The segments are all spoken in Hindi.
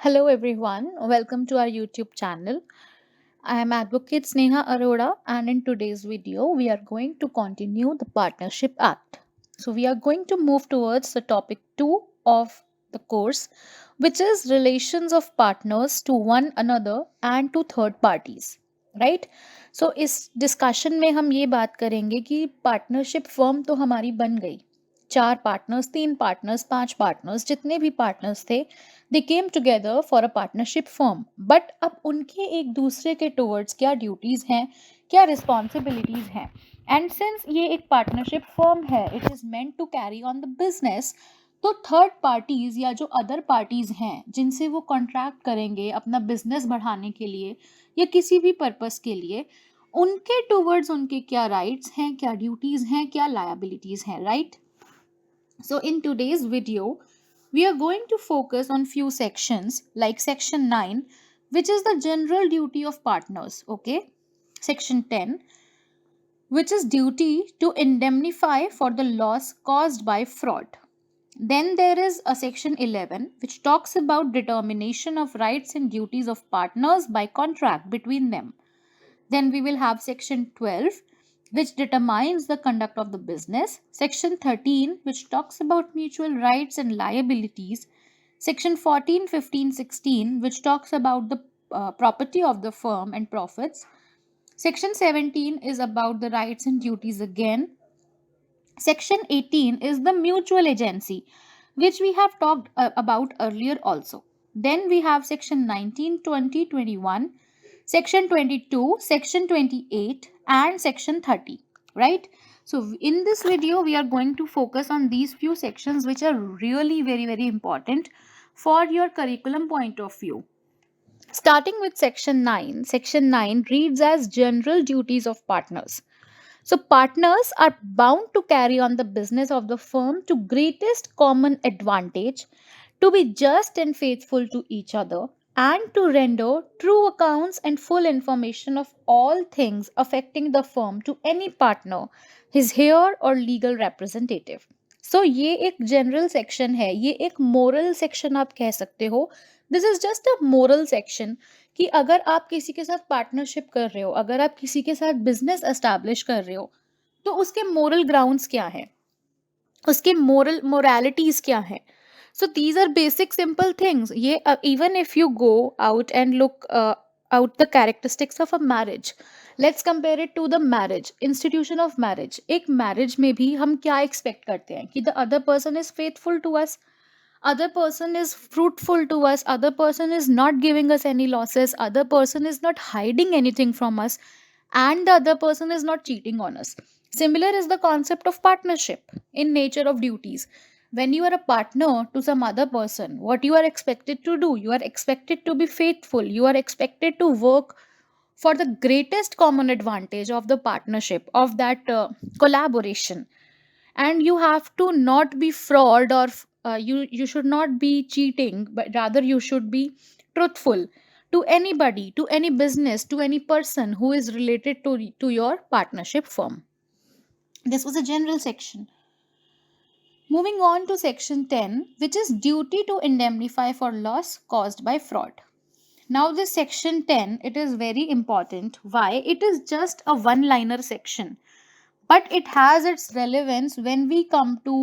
Hello everyone, welcome to our YouTube channel. I am Advocate Sneha Arora, and in today's video we are going to continue the Partnership Act. So we are going to move towards the topic 2 of the course, which is relations of partners to one another and to third parties. Right so इस डिस्कशन में हम ये बात करेंगे कि पार्टनरशिप फर्म तो हमारी बन गई, 4 पार्टनर्स, 3 पार्टनर्स, 5 पार्टनर्स, जितने भी पार्टनर्स थे, they came together for a partnership firm. But अब उनके एक दूसरे के टुवर्ड्स क्या ड्यूटीज़ हैं, क्या रिस्पॉन्सिबिलिटीज़ हैं. एंड सिंस ये एक पार्टनरशिप फर्म है, it is meant to carry on the business. तो थर्ड पार्टीज या जो अदर पार्टीज हैं जिनसे वो कॉन्ट्रैक्ट करेंगे अपना बिजनेस बढ़ाने के लिए या किसी भी पर्पस के लिए, उनके टुवर्ड्स उनके क्या राइट्स हैं, क्या ड्यूटीज हैं, क्या लायबिलिटीज हैं, right. So in today's video we are going to focus on few sections like section 9, which is the general duty of partners. Okay, section 10, which is duty to indemnify for the loss caused by fraud. Then there is a section 11, which talks about determination of rights and duties of partners by contract between them. Then we will have section 12, which determines the conduct of the business. Section 13, which talks about mutual rights and liabilities. Section 14, 15, 16, which talks about the property of the firm and profits. Section 17 is about the rights and duties again. Section 18 is the mutual agency, which we have talked about earlier also. Then we have section 19, 20, 21, section 22, section 28, and section 30, right? So in this video, we are going to focus on these few sections which are really very important for your curriculum point of view. Starting with section 9 reads as general duties of partners. So partners are bound to carry on the business of the firm to greatest common advantage, to be just and faithful to each other, and to render true accounts and full information of all things affecting the firm to any partner, his heir or legal representative. So ये एक जनरल सेक्शन है, ये एक मोरल सेक्शन आप कह सकते हो. This is just a moral section कि अगर आप किसी के साथ पार्टनरशिप कर रहे हो, अगर आप किसी के साथ बिजनेस एस्टैब्लिश कर रहे हो, तो उसके मोरल ग्राउंड्स क्या हैं, उसके मोरालिटीज क्या हैं. So these are basic simple things. ये even if you go out and look out the characteristics of a marriage, let's compare it to the marriage institution of marriage. एक मैरिज में भी हम क्या एक्सपेक्ट करते हैं कि the other person is faithful to us, other person is fruitful to us, other person is not giving us any losses, other person is not hiding anything from us, and the other person is not cheating on us. Similar is the concept of partnership in nature of duties. When you are a partner to some other person, what you are expected to do, you are expected to be faithful, you are expected to work for the greatest common advantage of the partnership, of that collaboration. And you have to not be fraud, or you should not be cheating, but rather you should be truthful to anybody, to any business, to any person who is related to your partnership firm. This was a general section. Moving on to section 10, which is duty to indemnify for loss caused by fraud. Now this section 10, it is very important. Why? It is just a one liner section, but it has its relevance when we come to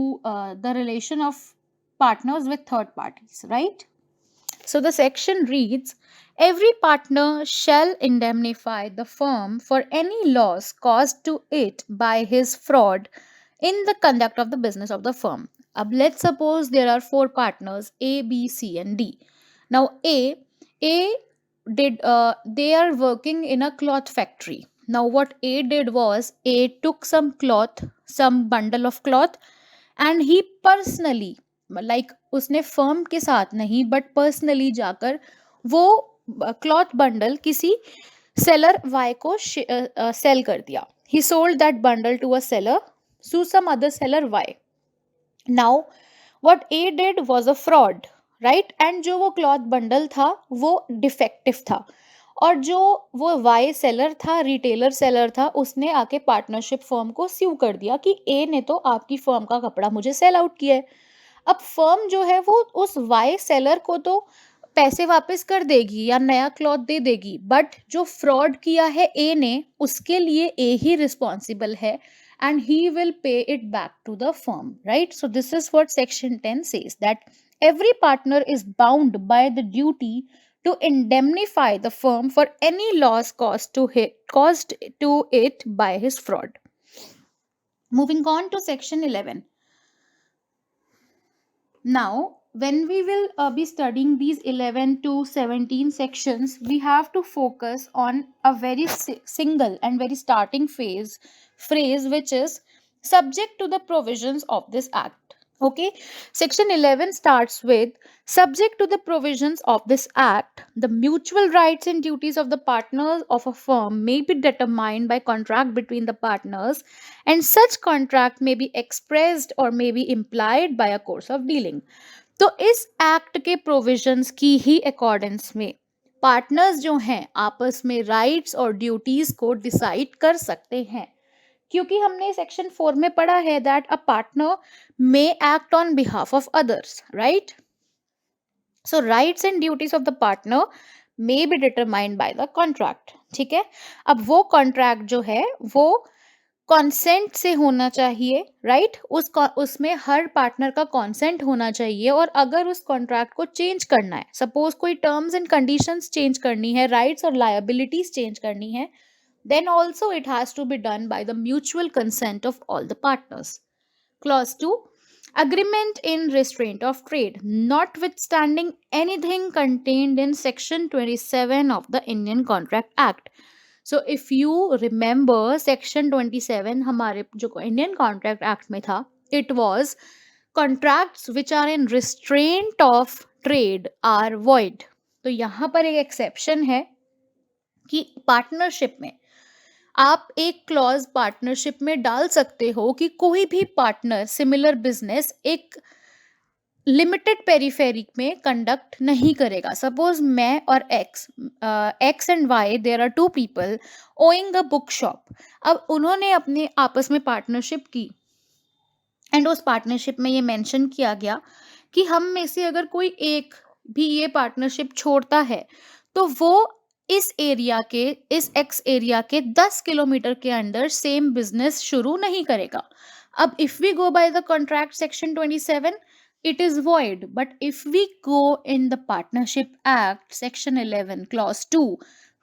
the relation of partners with third parties, right? So the section reads, every partner shall indemnify the firm for any loss caused to it by his fraud in the conduct of the business of the firm. Let's suppose there are 4 partners, A, B, C, and D. Now A did they are working in a cloth factory. Now what A did was, A took some cloth, some bundle of cloth, and he personally, like उसने फर्म के साथ नहीं बट पर्सनली जाकर वो क्लॉथ बंडल किसी सेलर वाई को सेल कर दिया. He sold that bundle to a seller, to some other seller Y. Now what A did was a fraud, right. And जो वो क्लॉथ बंडल था वो डिफेक्टिव था, और जो वो वाई सेलर था, रिटेलर सेलर था, उसने आके पार्टनरशिप फर्म को स्यू कर दिया कि ए ने तो आपकी फर्म का कपड़ा मुझे सेल आउट किया है. अब फर्म जो है वो उस वाई सेलर को तो पैसे वापस कर देगी या नया क्लॉथ दे देगी, बट जो फ्रॉड किया है ए ने, उसके लिए ए ही रिस्पॉन्सिबल है, and he will pay it back to the firm, right? So this is what section 10 says, that every partner is bound by the duty to indemnify the firm for any loss caused to it by his fraud. Moving on to section 11. Now, when we will be studying these 11 to 17 sections, we have to focus on a very single and very starting phrase, which is subject to the provisions of this act. Okay, section 11 starts with subject to the provisions of this act, the mutual rights and duties of the partners of a firm may be determined by contract between the partners, and such contract may be expressed or may be implied by a course of dealing. तो इस एक्ट के प्रोविजंस की ही अकॉर्डेंस में पार्टनर्स जो हैं आपस में राइट्स और ड्यूटीज को डिसाइड कर सकते हैं, क्योंकि हमने सेक्शन 4 में पढ़ा है that a partner may act on behalf of others, right? So rights and duties of the partner may be determined by the contract. ठीक है, अब वो कॉन्ट्रैक्ट जो है वो कॉन्सेंट से होना चाहिए, राइट? उसमें हर पार्टनर का कॉन्सेंट होना चाहिए, और अगर उस कॉन्ट्रैक्ट को चेंज करना है, सपोज कोई टर्म्स एंड कंडीशंस चेंज करनी है, राइट्स और लायबिलिटीज चेंज करनी है, then also it has to be done by the mutual consent of all the partners. Clause 2, agreement in restraint of trade, notwithstanding anything contained in section 27 of the Indian Contract Act. So if you remember section 27 हमारे जो Indian Contract Act में था, it was contracts which are in restraint of trade are void. तो यहाँ पर एक एक्सेप्शन है कि पार्टनरशिप में आप एक क्लॉज पार्टनरशिप में डाल सकते हो कि कोई भी पार्टनर सिमिलर बिजनेस एक लिमिटेड पेरिफेरी में कंडक्ट नहीं करेगा. सपोज मैं और X and Y, there are two people owing a book shop. अब उन्होंने अपने आपस में पार्टनरशिप की, एंड उस पार्टनरशिप में ये मेंशन किया गया कि हम में से अगर कोई एक भी ये पार्टनरशिप छोड़ता है तो वो इस एरिया के, इस एक्स एरिया के 10 किलोमीटर के अंदर सेम बिजनेस शुरू नहीं करेगा. अब if we go by the contract section 27, it is void. But if we go in the Partnership Act section 11 clause 2,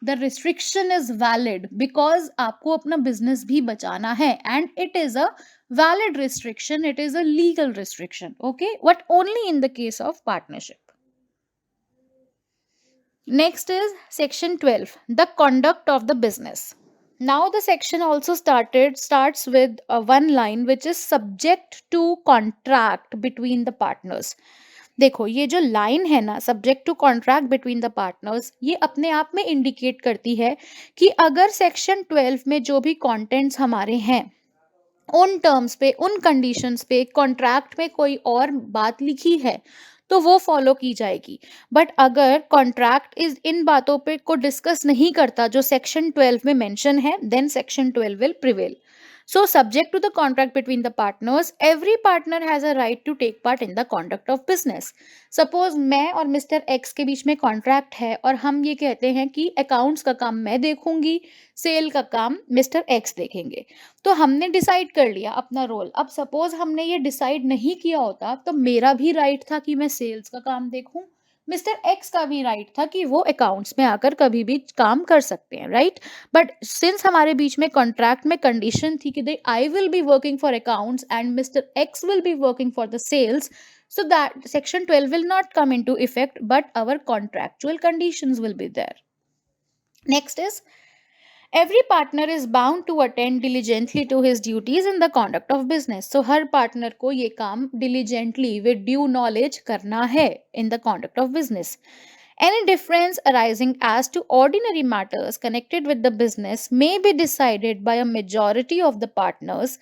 the restriction is valid because आपको अपना business भी बचाना है, and it is a valid restriction, it is a legal restriction, okay, but only in the case of partnership. Next is section 12, the conduct of the business. Now the section also starts with one line which is subject to contract between the partners. देखो ये जो लाइन है ना, subject to contract between the partners, ये अपने आप में इंडिकेट करती है कि अगर सेक्शन 12 में जो भी कंटेंट्स हमारे हैं उन टर्म्स पे, उन कंडीशंस पे कॉन्ट्रैक्ट में कोई और बात लिखी है तो वो फॉलो की जाएगी. बट अगर कॉन्ट्रैक्ट इस इन बातों पे को डिस्कस नहीं करता जो सेक्शन 12 में मेंशन है, then section 12 will prevail. So, subject to the contract between the partners, every partner has a right to take part in the conduct of business. Suppose मैं और मिस्टर एक्स के बीच में कॉन्ट्रैक्ट है और हम ये कहते हैं कि अकाउंट्स का काम मैं देखूंगी, सेल का काम मिस्टर एक्स देखेंगे. तो हमने डिसाइड कर लिया अपना रोल. अब सपोज हमने ये डिसाइड नहीं किया होता तो मेरा भी राइट था कि मैं सेल्स का काम देखूं, मिस्टर एक्स का भी राइट था कि वो अकाउंट्स में आकर कभी भी काम कर सकते हैं, राइट? बट सिंस हमारे बीच में कॉन्ट्रैक्ट में कंडीशन थी कि I will be working for accounts and mister X will be working for the sales, so that section 12 will not come into effect, but our contractual conditions will be there. Next is, every partner is bound to attend diligently to his duties in the conduct of business. So her partner को ये काम diligently with due knowledge करना है in the conduct of business. Any difference arising as to ordinary matters connected with the business may be decided by a majority of the partners,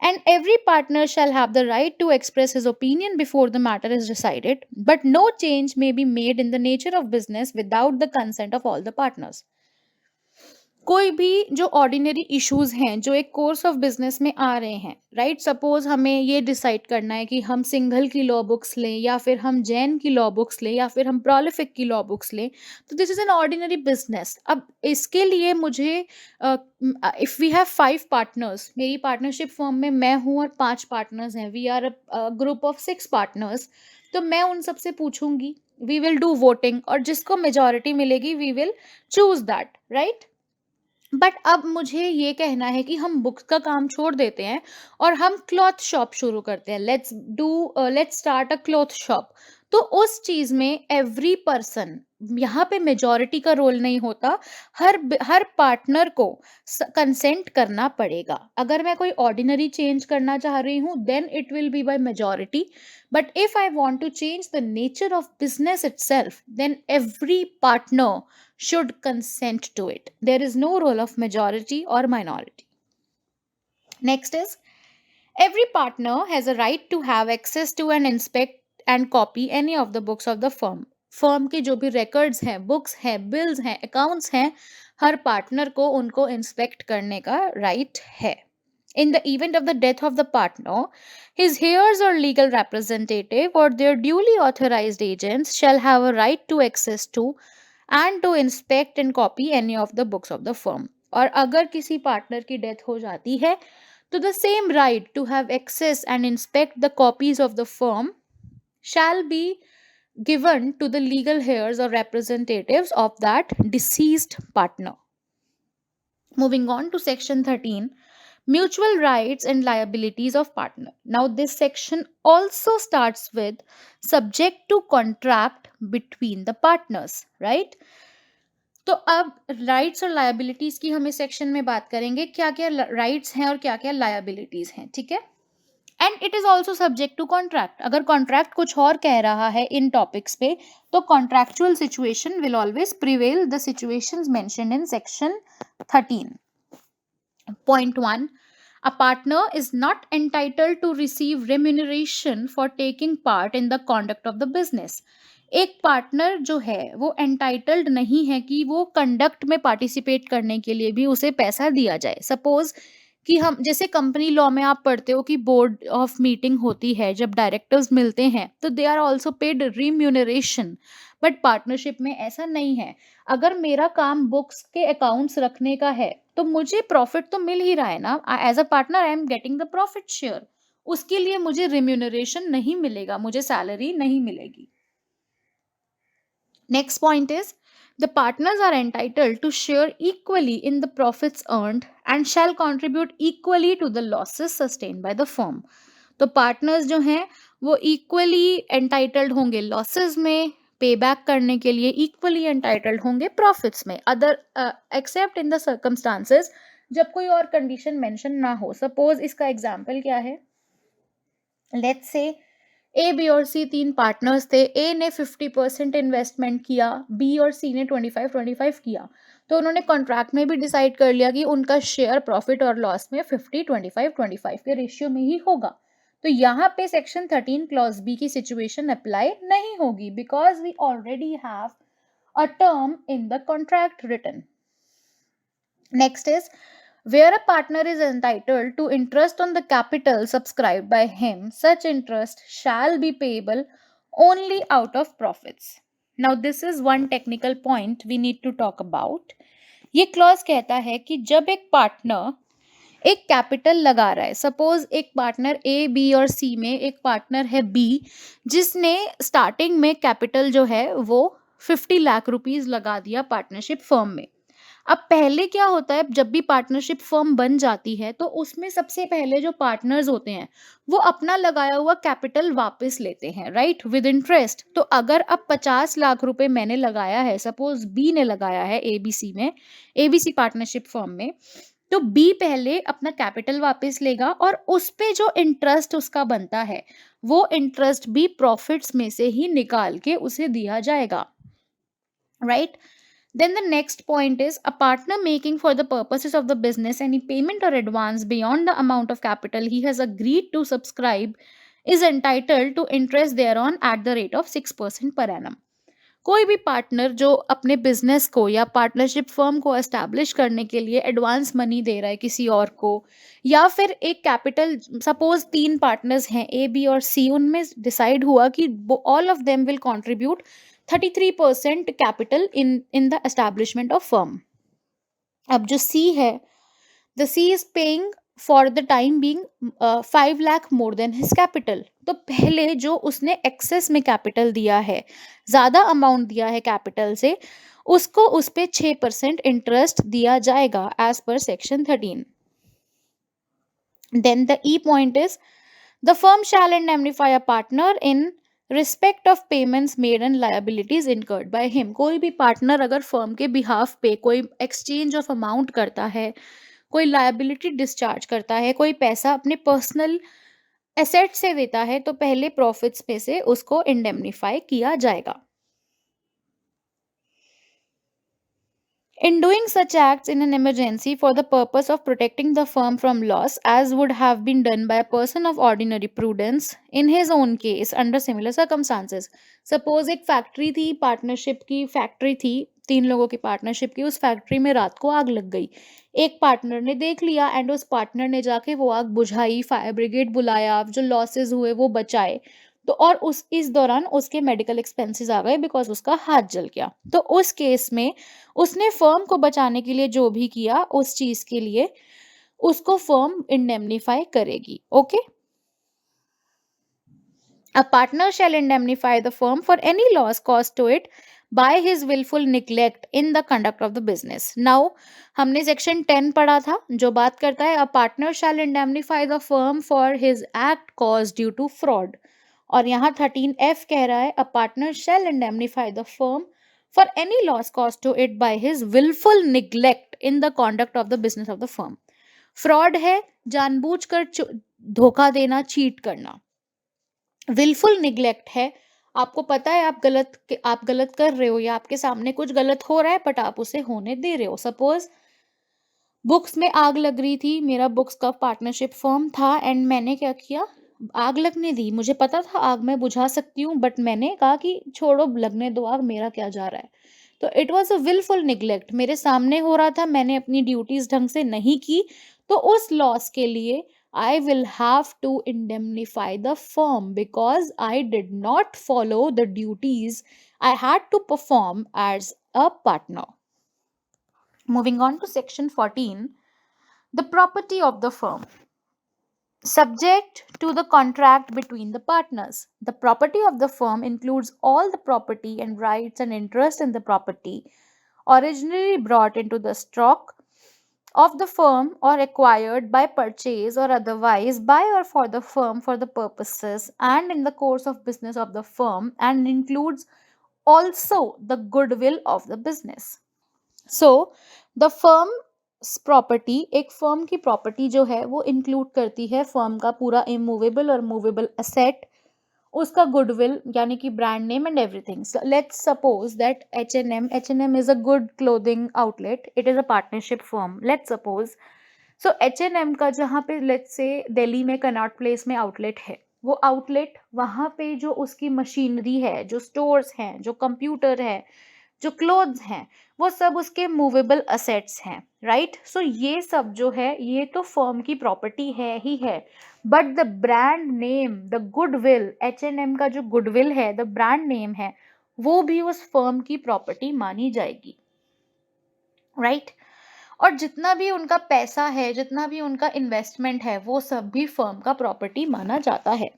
and every partner shall have the right to express his opinion before the matter is decided, but no change may be made in the nature of business without the consent of all the partners. कोई भी जो ऑर्डिनरी इश्यूज हैं जो एक कोर्स ऑफ बिजनेस में आ रहे हैं, राइट, सपोज हमें ये डिसाइड करना है कि हम सिंघल की लॉ बुक्स लें या फिर हम जैन की लॉ बुक्स लें या फिर हम प्रोलिफिक की लॉ बुक्स लें, तो this is an ordinary business. अब इसके लिए मुझे इफ वी हैव 5 पार्टनर्स, मेरी पार्टनरशिप फर्म में मैं हूँ और 5 पार्टनर्स हैं, we are group of 6 partners, तो मैं उन सबसे पूछूंगी, वी विल डू वोटिंग और जिसको मेजोरिटी मिलेगी we will choose that, right. But अब मुझे ये कहना है कि हम बुक्स का काम छोड़ देते हैं और हम क्लॉथ शॉप शुरू करते हैं, let's start a cloth shop. तो उस चीज में एवरी पर्सन, यहाँ पे मेजॉरिटी का रोल नहीं होता, हर पार्टनर को कंसेंट करना पड़ेगा। अगर मैं कोई ऑर्डिनरी चेंज करना चाह रही हूँ then it will be by majority, but if I want to change the nature of business itself then every partner should consent to it. There is no role of majority or minority. Next is, every partner has a right to have access to and inspect and copy any of the books of the firm. Firm के जो भी records हैं, बुक्स हैं, बिल्स हैं, अकाउंट्स हैं, हर पार्टनर को उनको इंस्पेक्ट करने का राइट है। In the event of the death of the partner, his heirs or legal representative or their duly authorized agents shall have a right to access to and to inspect and copy any of the books of the firm. और अगर किसी पार्टनर की डेथ हो जाती है तो the same right to have access and inspect the copies of the firm shall be given to the legal heirs or representatives of that deceased partner. Moving on to section 13, mutual rights and liabilities of partner. Now this section also starts with subject to contract between the partners, right? तो अब राइट्स और लायबिलिटीज की हम इस सेक्शन में बात करेंगे, क्या क्या राइट्स हैं और क्या क्या लायबिलिटीज हैं, ठीक है। And it is also subject to contract. अगर कॉन्ट्रैक्ट कुछ और कह रहा है इन टॉपिक्स पे तो contractual situation will always prevail the situations mentioned in section 13. Point 1, a partner is not entitled to receive remuneration for taking part in the conduct of the business. एक पार्टनर जो है वो एंटाइटल्ड नहीं है कि वो कंडक्ट में पार्टिसिपेट करने के लिए भी उसे पैसा दिया जाए। सपोज कि हम जैसे कंपनी लॉ में आप पढ़ते हो कि बोर्ड ऑफ मीटिंग होती है, जब डायरेक्टर्स मिलते हैं तो they are also paid remuneration, but partnership में ऐसा नहीं है। अगर मेरा काम बुक्स के अकाउंट्स रखने का है तो मुझे प्रॉफिट तो मिल ही रहा है ना, as a partner I am getting the profit share, उसके लिए मुझे रिम्यूनरेशन नहीं मिलेगा, मुझे सैलरी नहीं मिलेगी। Next point is, the partners are entitled to share equally in the profits earned and shall contribute equally to the losses sustained by the firm. तो पार्टनर्स जो हैं वो इक्वली एंटाइटल्ड होंगे लॉसेस में, पे बैक करने के लिए इक्वली एंटाइटल्ड होंगे प्रॉफिट्स में, other accept in the circumstances जब कोई और कंडीशन मेंशन ना हो। सपोज इसका एग्जांपल क्या है, लेट्स से ए, बी और सी 3 पार्टनर्स थे, ए ने 50% इन्वेस्टमेंट किया, बी और सी ने 25-25 किया, तो उन्होंने कॉन्ट्रैक्ट में भी डिसाइड कर लिया कि उनका शेयर प्रॉफिट और लॉस में 50-25-25 के रेशियो में ही होगा। तो यहाँ पे सेक्शन 13 क्लॉज बी की सिचुएशन अप्लाई नहीं होगी because we already have a term in the contract written. Next is, where a partner is entitled to interest on the capital subscribed by him, such interest shall be payable only out of profits. Now this is one technical point we need to talk about. ये क्लॉज कहता है कि जब एक पार्टनर एक कैपिटल लगा रहा है, सपोज एक पार्टनर ए, बी और सी में एक पार्टनर है बी जिसने स्टार्टिंग में कैपिटल जो है वो 50 लाख रुपीज लगा दिया पार्टनरशिप फर्म में। अब पहले क्या होता है, जब भी पार्टनरशिप फर्म बन जाती है तो उसमें सबसे पहले जो पार्टनर्स होते हैं वो अपना लगाया हुआ कैपिटल वापस लेते हैं, राइट, विद इंटरेस्ट। तो अगर अब 50 लाख रुपए मैंने लगाया है, सपोज बी ने लगाया है एबीसी में, एबीसी पार्टनरशिप फर्म में, तो बी पहले अपना कैपिटल वापस लेगा और उस पे जो इंटरेस्ट उसका बनता है वो इंटरेस्ट भी प्रॉफिट्स में से ही निकाल के उसे दिया जाएगा, right. Then the next point is, a partner making for the purposes of the business any payment or advance beyond the amount of capital he has agreed to subscribe is entitled to interest thereon at the rate of 6% per annum. कोई भी पार्टनर जो अपने बिजनेस को या पार्टनरशिप फर्म को एस्टैब्लिश करने के लिए एडवांस मनी दे रहा है किसी और को, या फिर एक कैपिटल, सपोज 3 पार्टनर्स हैं ए बी और सी, उनमें डिसाइड हुआ कि all of them will contribute 33% capital in the establishment of firm. अब जो सी है, the C is paying for the time being 5 lakh more than his capital. तो पहले जो उसने एक्सेस में कैपिटल दिया है, ज्यादा अमाउंट दिया है कैपिटल से, उसको उस पे 6% इंटरेस्ट दिया जाएगा as per section 13। Then the E point is the firm shall indemnify a partner in respect of payments made and liabilities incurred by him. कोई भी पार्टनर अगर फर्म के बिहाफ पे कोई एक्सचेंज ऑफ अमाउंट करता है, कोई लायबिलिटी डिस्चार्ज करता है, कोई पैसा अपने पर्सनल एसेट से देता है, तो पहले प्रॉफिट्स में से उसको इंडेमनीफाई किया जाएगा। In doing such acts in an emergency for the purpose of protecting the firm from loss, as would have been done by a person of ordinary prudence in his own case under similar circumstances. Suppose एक फैक्ट्री थी, पार्टनरशिप की फैक्ट्री थी, 3 लोगों की पार्टनरशिप की, उस फैक्ट्री में रात को आग लग गई। एक पार्टनर ने देख लिया एंड उस पार्टनर ने जाके वो आग बुझाई, फायर ब्रिगेड बुलाया, जो लॉसेस हुए वो बचाए। तो और उस इस दौरान उसके मेडिकल एक्सपेंसेस आ गए बिकॉज उसका हाथ जल गया। तो उस केस में उसने फर्म को बचाने के लिए जो भी किया उस चीज के लिए उसको फर्म इंडेमनीफाई करेगी। Okay, a partner shall indemnify the firm for any loss caused to it by his wilful neglect in the conduct of the business. Now हमने सेक्शन 10 पढ़ा था जो बात करता है a partner shall indemnify the firm for his act caused due to fraud, और यहाँ 13F कह रहा है a partner shall indemnify the firm for any loss caused to it by his wilful neglect in the conduct of the business of the firm. Fraud है जानबूझकर धोखा देना, चीट करना। विलफुल निग्लेक्ट है आपको पता है आप गलत कर रहे हो या आपके सामने कुछ गलत हो रहा है बट आप उसे होने दे रहे हो। सपोज बुक्स में आग लग रही थी, मेरा बुक्स का पार्टनरशिप फर्म था एंड मैंने क्या किया, आग लगने दी। मुझे पता था आग मैं बुझा सकती हूँ बट मैंने कहा कि छोड़ो लगने दो आग, मेरा क्या जा रहा है। तो it was a wilful neglect, मेरे सामने हो रहा था, मैंने अपनी ड्यूटीज ढंग से नहीं की, तो उस लॉस के लिए I will have to indemnify the firm because I did not follow the duties I had to perform as a partner. Moving on to section 14, the property of the firm. Subject to the contract between the partners. The property of the firm includes all the property and rights and interest in the property originally brought into the stock of the firm or acquired by purchase or otherwise by or for the firm for the purposes and in the course of business of the firm, and includes also the goodwill of the business. So, the firm property, एक फर्म की प्रॉपर्टी जो है वो इंक्लूड करती है फर्म का पूरा इमूवेबल और मूवेबल असेट, उसका गुडविल यानी कि brand name and everything. Let's suppose that H&M is a good clothing outlet, it is a partnership firm. Let's suppose so H&M का जहाँ पे लेट्स से दिल्ली में कनॉट प्लेस में आउटलेट है, वो आउटलेट वहाँ पे जो उसकी मशीनरी है, जो स्टोर्स हैं, जो कंप्यूटर है, जो क्लोथ्स हैं, वो सब उसके मूवेबल असेट्स हैं, राइट। सो ये सब जो है ये तो फर्म की प्रॉपर्टी है ही है, but the brand name, the goodwill, H&M का जो गुडविल है, द ब्रांड नेम है, वो भी उस फर्म की प्रॉपर्टी मानी जाएगी, राइट। और जितना भी उनका पैसा है, जितना भी उनका इन्वेस्टमेंट है, वो सब भी फर्म का प्रॉपर्टी माना जाता है।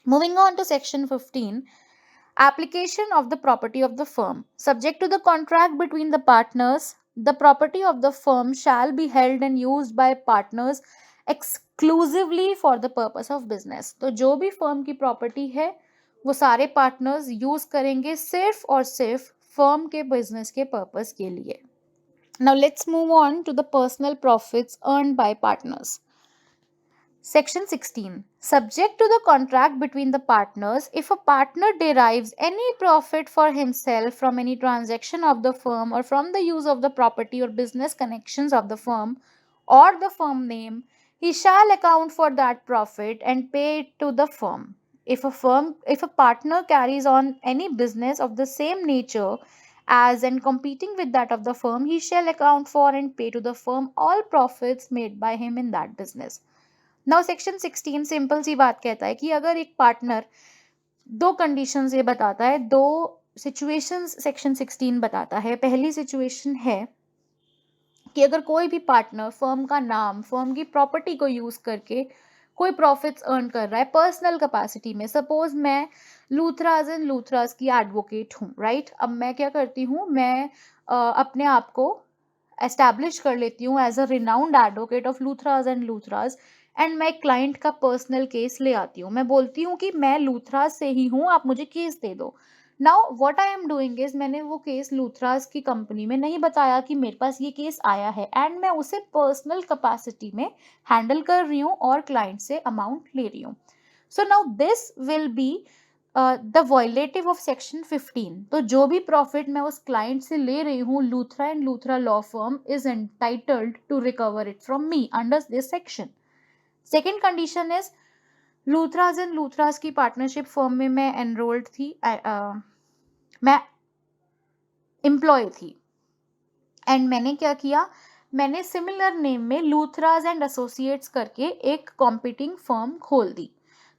Moving on to section 15, application of the property of the firm. Subject to the contract between the partners, the property of the firm shall be held and used by partners exclusively for the purpose of business. तो जो भी फर्म की प्रॉपर्टी है वो सारे पार्टनर्स यूज करेंगे सिर्फ और सिर्फ फर्म के बिजनेस के पर्पस के लिए। Now let's move on to the personal profits earned by partners. Section 16. Subject to the contract between the partners, if a partner derives any profit for himself from any transaction of the firm or from the use of the property or business connections of the firm or the firm name, he shall account for that profit and pay it to the firm. If a partner carries on any business of the same nature as and competing with that of the firm, he shall account for and pay to the firm all profits made by him in that business. Now section 16 simple सी बात कहता है कि अगर एक पार्टनर दो कंडीशंस ये बताता है, दो सिचुएशंस सेक्शन 16 बताता है. पहली सिचुएशन है कि अगर कोई भी पार्टनर फर्म का नाम, फर्म की प्रॉपर्टी को यूज करके कोई प्रॉफिट्स अर्न कर रहा है पर्सनल कैपेसिटी में. सपोज मैं लूथराज एंड लूथराज की एडवोकेट हूँ, राइट. अब मैं क्या करती हूँ, मैं अपने आप को एस्टैब्लिश कर लेती हूँ as a renowned advocate of Luthra's and Luthra's, and मैं क्लाइंट का पर्सनल केस ले आती हूँ. मैं बोलती हूँ कि मैं लूथराज से ही हूँ, आप मुझे केस दे दो. Now what I am doing is, मैंने वो केस लूथराज की कंपनी में नहीं बताया कि मेरे पास ये केस आया है, एंड मैं उसे पर्सनल कैपेसिटी में हैंडल कर रही हूँ और क्लाइंट से अमाउंट ले रही हूँ. So now this will be the violative of section 15. तो जो भी प्रॉफिट मैं उस क्लाइंट से ले रही हूँ, Luthra and Luthra law firm is entitled to recover it from me under this section. Second condition is, Luthra's and Luthra's की पार्टनरशिप फर्म में मैं एनरोल्ड थी, मैं एम्प्लॉय थी, एंड मैंने क्या किया, मैंने सिमिलर नेम में लूथराज एंड एसोसिएट्स करके एक कॉम्पिटिंग फर्म खोल दी.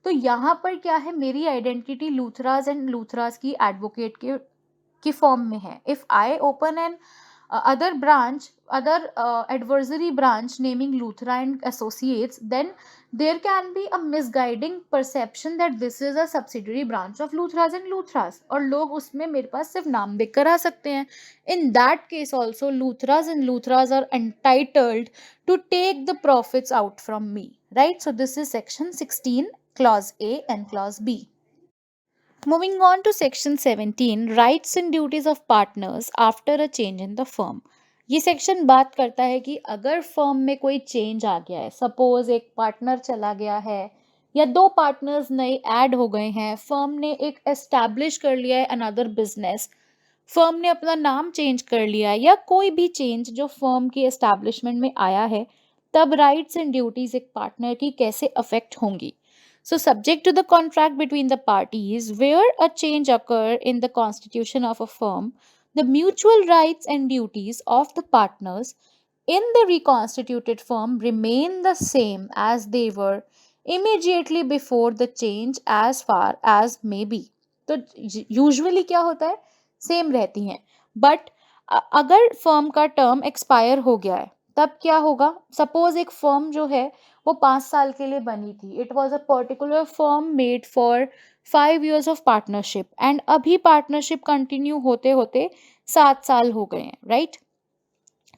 तो यहाँ पर क्या है, मेरी आइडेंटिटी लूथराज एंड लूथराज की एडवोकेट की फॉर्म में है. If I open an other branch, other adversary branch naming Luthra and Associates, then there can be a misguiding perception that this is a subsidiary branch of Luthras and Luthras, और लोग उसमें मेरे पास सिर्फ नाम देख कर आ सकते हैं. In that case also Luthras and Luthras are entitled to take the profits out from me, right? So this is section 16 clause A and clause B. Moving on to section 17, rights and duties of partners after a change in the firm. ये सेक्शन बात करता है कि अगर फर्म में कोई चेंज आ गया है, सपोज एक पार्टनर चला गया है या दो पार्टनर्स नए ऐड हो गए हैं, फर्म ने एक एस्टैब्लिश कर लिया है अनदर बिजनेस, फर्म ने अपना नाम चेंज कर लिया है, या कोई भी चेंज जो फर्म की एस्टैब्लिशमेंट में आया है, तब राइट्स एंड ड्यूटीज एक पार्टनर की कैसे अफेक्ट होंगी. So, subject to the contract between the parties, where a change occur in the constitution of a firm, the mutual rights and duties of the partners in the reconstituted firm remain the same as they were immediately before the change as far as may be. तो यूजुअली क्या होता है, सेम रहती हैं, बट अगर फर्म का टर्म एक्सपायर हो गया है तब क्या होगा. सपोज एक फर्म जो है वो 5 साल के लिए बनी थी, it was a particular firm made for 5 years of partnership, and अभी पार्टनरशिप कंटिन्यू होते होते 7 साल हो गए हैं, राइट.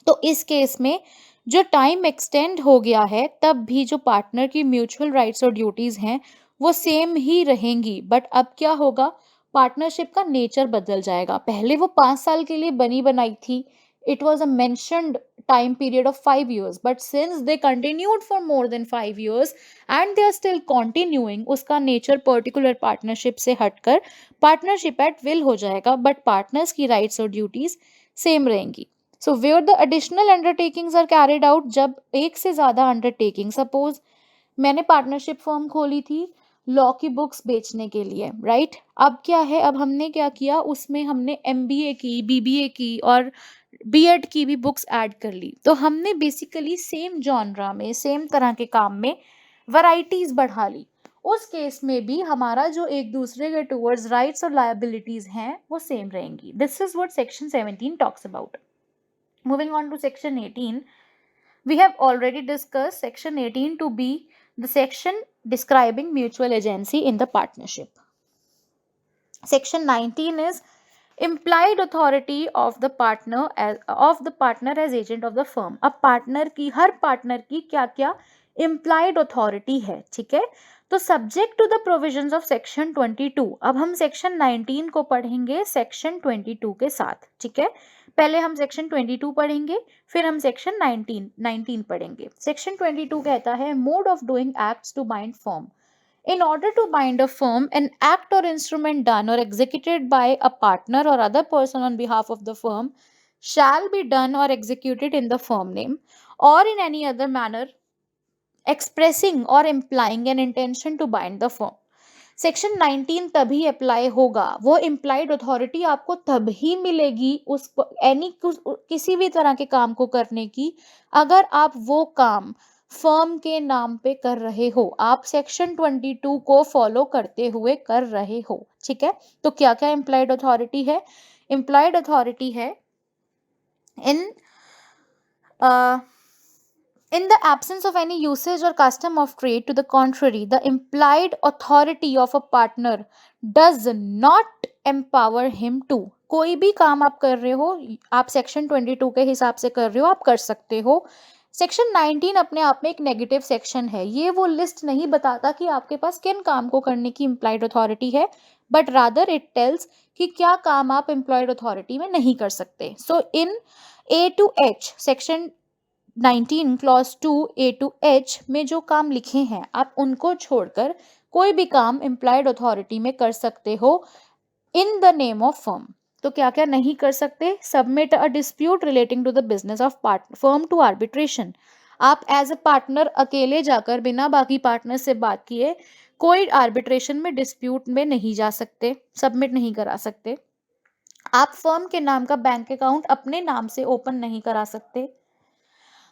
तो इस केस में जो टाइम एक्सटेंड हो गया है तब भी जो पार्टनर की म्यूचुअल राइट्स और ड्यूटीज हैं वो सेम ही रहेंगी, बट अब क्या होगा, पार्टनरशिप का नेचर बदल जाएगा. पहले वो 5 साल के लिए बनी बनाई थी, it was a mentioned time period of 5 years, but since they continued for more than 5 years and they are still continuing, उसका नेचर पर्टिकुलर पार्टनरशिप से हटकर पार्टनरशिप एट विल हो जाएगा, बट पार्टनर्स की राइट्स और ड्यूटीज सेम रहेंगी. So where the additional undertakings are carried out, जब एक से ज़्यादा अंडरटेकिंग, सपोज मैंने पार्टनरशिप फर्म खोली थी लॉ की बुक्स बेचने के लिए, राइट. अब क्या है, अब हमने क्या किया, उसमें हमने MBA की, BBA की और B.Ed की भी बुक्स ऐड कर ली. तो हमने बेसिकली सेम जॉनरा में, सेम तरह के काम में वैरायटीज बढ़ा ली. उस केस में भी हमारा जो एक दूसरे के टुवर्ड्स राइट्स और लायबिलिटीज हैं वो सेम रहेंगी. This is what section 17 talks about. Moving on to section 18, we have already discussed section 18 to be the section describing mutual agency in the partnership. Section 19 is implied authority of the partner as agent of the firm. अब पार्टनर की, हर पार्टनर की क्या क्या implied authority है, ठीक है. तो subject to the provisions of section 22. अब हम सेक्शन 19 को पढ़ेंगे सेक्शन 22 के साथ, ठीक है. पहले हम सेक्शन 22 पढ़ेंगे, फिर हम सेक्शन 19 पढ़ेंगे. सेक्शन 22 कहता है mode of doing acts to bind firm. In order to bind a firm, an act or instrument done or executed by a partner or other person on behalf of the firm shall be done or executed in the firm name or in any other manner expressing or implying an intention to bind the firm. Section 19 तभी अप्लाई होगा, वो इम्प्लाइड अथॉरिटी आपको तभी मिलेगी उस किसी भी तरह के काम को करने की, अगर आप वो काम फर्म के नाम पे कर रहे हो, आप सेक्शन 22 को फॉलो करते हुए कर रहे हो। ठीक है, तो क्या क्या इम्प्लाइड अथॉरिटी है? इम्प्लाइड अथॉरिटी है इन in the absence of any usage or custom of trade to the contrary, the implied authority of a partner does not empower him to। कोई भी काम आप कर रहे हो, आप सेक्शन 22 के हिसाब से कर रहे हो, आप कर सकते हो। सेक्शन 19 अपने आप में एक नेगेटिव सेक्शन है, ये वो लिस्ट नहीं बताता कि आपके पास किन काम को करने की इम्प्लाइड अथॉरिटी है, बट रादर इट टेल्स कि क्या काम आप एम्प्लॉयड अथॉरिटी में नहीं कर सकते। सो इन A to H section 19 clause 2 A to H में जो काम लिखे हैं, आप उनको छोड़कर कोई भी काम इम्प्लाइड अथॉरिटी में कर सकते हो in the name of firm. तो क्या क्या नहीं कर सकते? Submit a dispute relating to the business of firm to arbitration. आप एज अ पार्टनर अकेले जाकर बिना बाकी पार्टनर से बात किए कोई आर्बिट्रेशन में डिस्प्यूट में नहीं जा सकते, सबमिट नहीं करा सकते। आप फर्म के नाम का बैंक अकाउंट अपने नाम से ओपन नहीं करा सकते।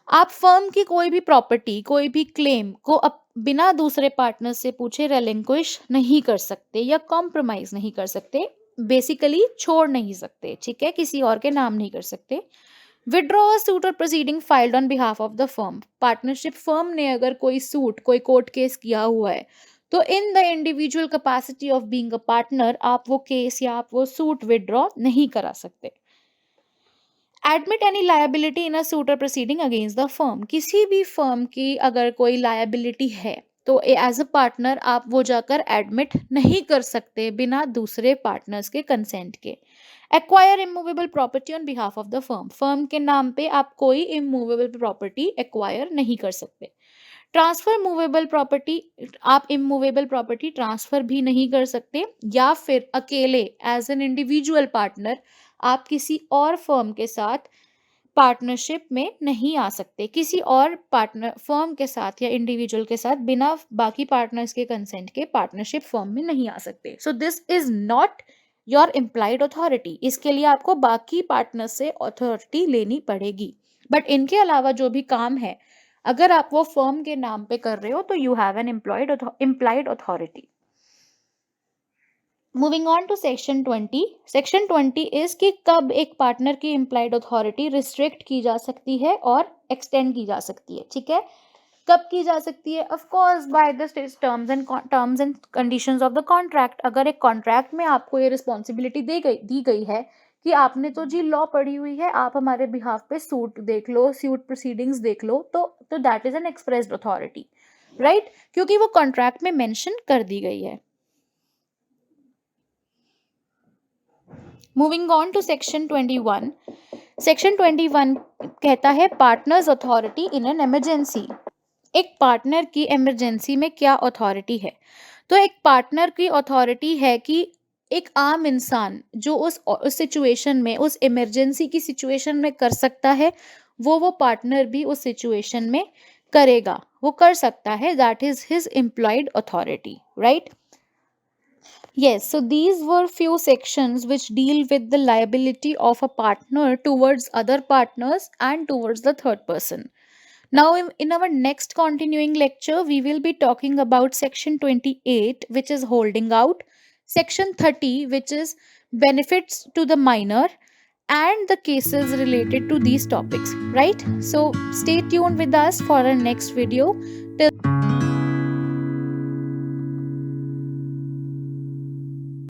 आप फर्म की कोई भी प्रॉपर्टी, कोई भी क्लेम को बिना दूसरे पार्टनर से पूछे रेलिंक्विश नहीं कर सकते या कॉम्प्रोमाइज नहीं कर सकते, बेसिकली छोड़ नहीं सकते। ठीक है, किसी और के नाम नहीं कर सकते। विड्रॉ सूट और proceeding filed on behalf of the firm. Partnership firm ने अगर कोई सूट, कोई कोर्ट केस किया हुआ है, तो in the individual capacity of being a partner आप वो केस या आप वो सूट विड्रॉ नहीं करा सकते। एडमिट एनी लायबिलिटी इन अ सूट और प्रोसीडिंग अगेंस्ट द फर्म। किसी भी फर्म की अगर कोई लायबिलिटी है तो एज अ पार्टनर आप वो जाकर एडमिट नहीं कर सकते बिना दूसरे पार्टनर्स के कंसेंट के। Acquire immovable property on behalf of the firm. Firm के नाम पे आप कोई इमूवेबल प्रॉपर्टी एक्वायर नहीं कर सकते। ट्रांसफर मूवेबल प्रॉपर्टी, आप इमूवेबल प्रॉपर्टी ट्रांसफर भी नहीं कर सकते, या फिर अकेले एज एन इंडिविजुअल पार्टनर आप किसी और फर्म के साथ पार्टनरशिप में नहीं आ सकते, किसी और पार्टनर फर्म के साथ या इंडिविजुअल के साथ बिना बाकी पार्टनर्स के कंसेंट के पार्टनरशिप फर्म में नहीं आ सकते। So this is not your implied authority. इसके लिए आपको बाकी पार्टनर से अथॉरिटी लेनी पड़ेगी, बट इनके अलावा जो भी काम है अगर आप वो फर्म के नाम पे कर रहे हो तो you have an implied authority. Moving on to section 20। Section 20 is कि कब एक पार्टनर की इम्प्लाइड अथॉरिटी रिस्ट्रिक्ट की जा सकती है और एक्सटेंड की जा सकती है। ठीक है, कब की जा सकती है? Of course by the terms and conditions of the contract. अगर एक कॉन्ट्रैक्ट में आपको ये रिस्पॉन्सिबिलिटी दी गई है कि आपने तो जी लॉ पढ़ी हुई है, आप हमारे बिहाफ पे सूट देख लो, सूट प्रोसीडिंग्स देख लो, तो that is an expressed authority, right, क्योंकि वो कॉन्ट्रैक्ट में मेंशन कर दी गई है। Moving on to section 21। Section 21 कहता है partners authority in an emergency. एक पार्टनर की इमरजेंसी में क्या अथॉरिटी है? तो एक पार्टनर की अथॉरिटी है कि एक आम इंसान जो उस सिचुएशन में, उस इमरजेंसी की सिचुएशन में कर सकता है, वो पार्टनर भी उस सिचुएशन में करेगा, वो कर सकता है। That is his employed authority, right? Yes, so these were few sections which deal with the liability of a partner towards other partners and towards the third person. Now, in our next continuing lecture, we will be talking about section 28, which is holding out, section 30, which is benefits to the minor, and the cases related to these topics, right? So, stay tuned with us for our next video. Till